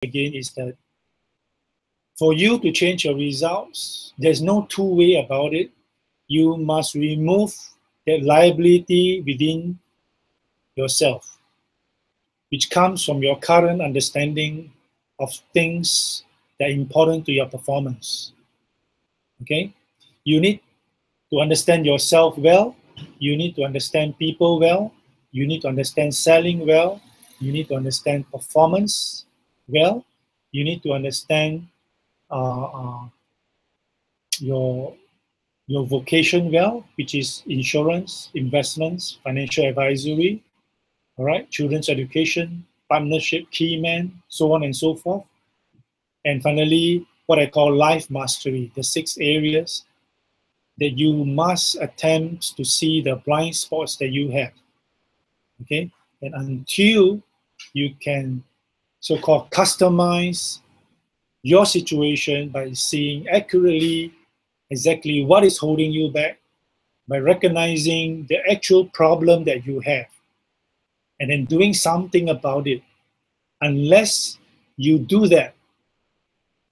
again is that for you to change your results, there's no two-way about it. You must remove that liability within yourself, which comes from your current understanding of things that are important to your performance. Okay? You need to understand yourself well. You need to understand people well. You need to understand selling well. You need to understand performance well. You need to understand your vocation well, which is insurance, investments, financial advisory, all right, children's education, partnership, key man, so on and so forth. And finally, what I call life mastery, the 6 areas that you must attempt to see the blind spots that you have. Okay, and until you can so-called customize your situation by seeing accurately exactly what is holding you back, by recognizing the actual problem that you have, and then doing something about it. Unless you do that,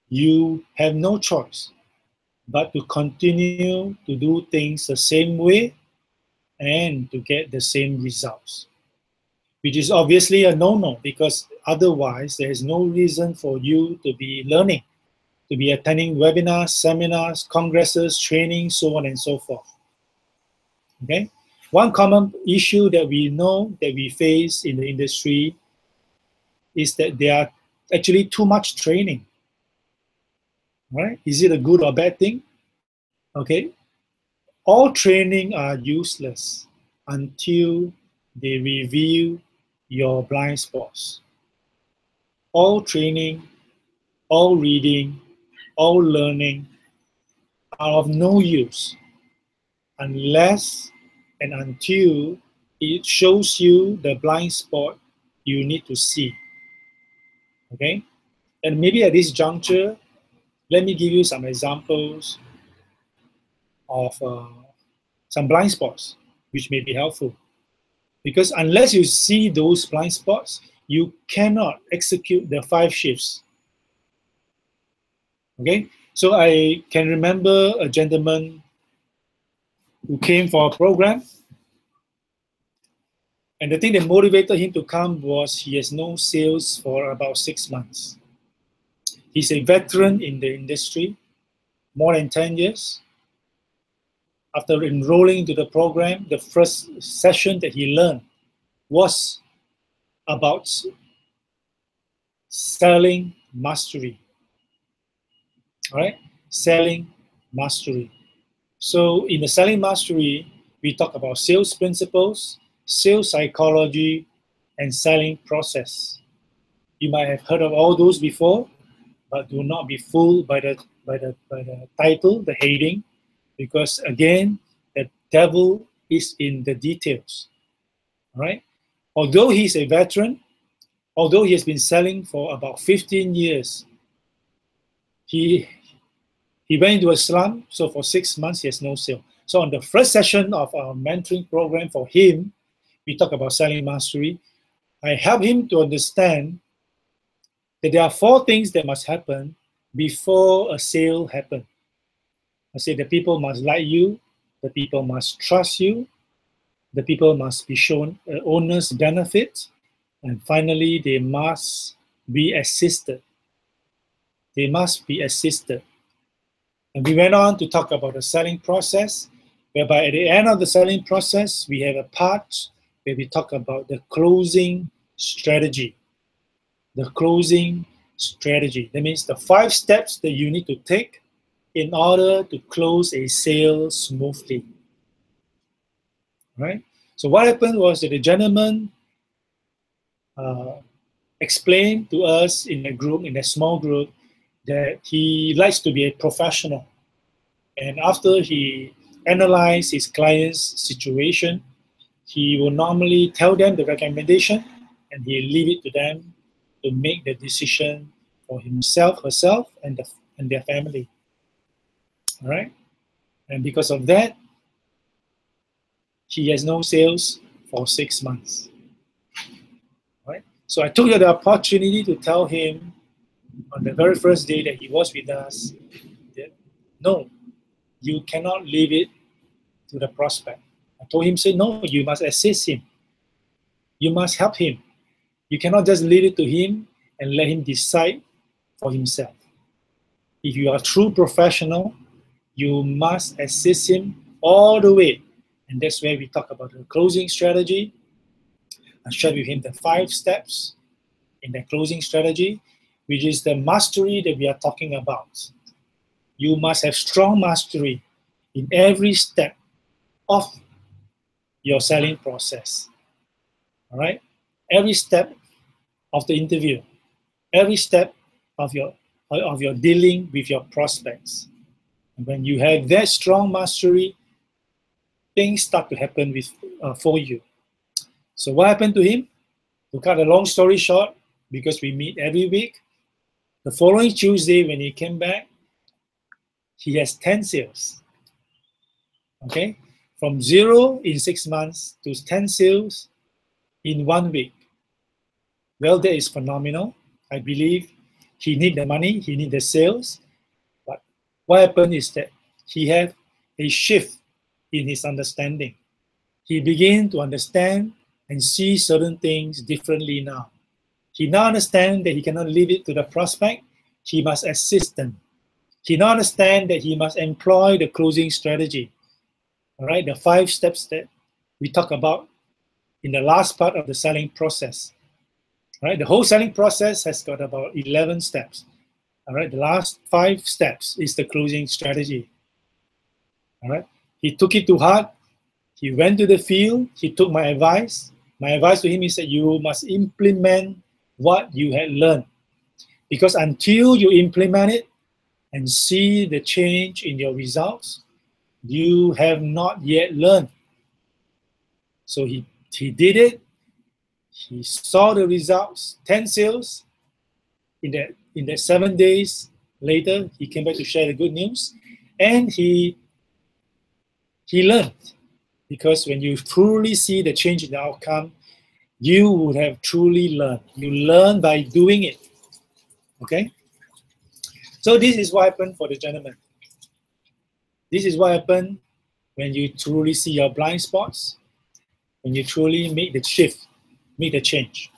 you have no choice but to continue to do things the same way and to get the same results, which is obviously a no-no, because otherwise there is no reason for you to be learning, to be attending webinars, seminars, congresses, training, so on and so forth. Okay? One common issue that we know that we face in the industry is that there are actually too much training. Right? Is it a good or bad thing? Okay. All training are useless until they reveal your blind spots. All training, all reading, all learning are of no use unless and until it shows you the blind spot you need to see. Okay? And maybe at this juncture, let me give you some examples of some blind spots, which may be helpful. Because unless you see those blind spots, you cannot execute the 5 shifts. Okay? So I can remember a gentleman who came for a program, and the thing that motivated him to come was he has no sales for about 6 months. He's a veteran in the industry, more than 10 years. After enrolling into the program, the first session that he learned was about selling mastery. All right? Selling mastery. So in the selling mastery, we talk about sales principles, sales psychology, and selling process. You might have heard of all those before, but do not be fooled by the title, the heading, because again, the devil is in the details. All right? Although he's a veteran, although he has been selling for about 15 years, he went into a slump, so for 6 months he has no sale. So on the first session of our mentoring program for him, we talk about selling mastery. I help him to understand that there are 4 things that must happen before a sale happens. I say the people must like you, the people must trust you, the people must be shown owner's benefit, and finally they must be assisted. They must be assisted. And we went on to talk about the selling process, whereby at the end of the selling process, we have a part where we talk about the closing strategy. The closing strategy. That means the 5 steps that you need to take in order to close a sale smoothly. Right? So what happened was that the gentleman explained to us in a group, in a small group, that he likes to be a professional. And after he analyzed his client's situation, he will normally tell them the recommendation and he leave it to them to make the decision for himself, herself, and their family. All right? And because of that, he has no sales for 6 months. Right? So I took the opportunity to tell him on the very first day that he was with us, that, no, you cannot leave it to the prospect. I told him, say, no, you must assist him. You must help him. You cannot just leave it to him and let him decide for himself. If you are a true professional, you must assist him all the way. And that's where we talk about the closing strategy. I shared with him the 5 steps in the closing strategy, which is the mastery that we are talking about. You must have strong mastery in every step of your selling process. All right? Every step of the interview, every step of your dealing with your prospects. And when you have that strong mastery, things start to happen for you. So what happened to him? To cut a long story short, because we meet every week, the following Tuesday when he came back, he has 10 sales. Okay? From 0 in 6 months to 10 sales in 1 week. Well, that is phenomenal. I believe he need the money, he need the sales. But what happened is that he had a shift in his understanding. He began to understand and see certain things differently now. He now understands that he cannot leave it to the prospect, he must assist them. He now understands that he must employ the closing strategy. All right, the 5 steps that we talk about in the last part of the selling process. All right, the whole selling process has got about 11 steps. All right, the last 5 steps is the closing strategy. All right, he took it to heart. He went to the field. He took my advice. My advice to him is that you must implement what you had learned. Because until you implement it and see the change in your results, you have not yet learned. So he did it. He saw the results, 10 sales. In the 7 days later, he came back to share the good news. And he learned. Because when you truly see the change in the outcome, you would have truly learned. You learn by doing it. Okay? So this is what happened for the gentleman. This is what happened when you truly see your blind spots, when you truly make the shift, make the change.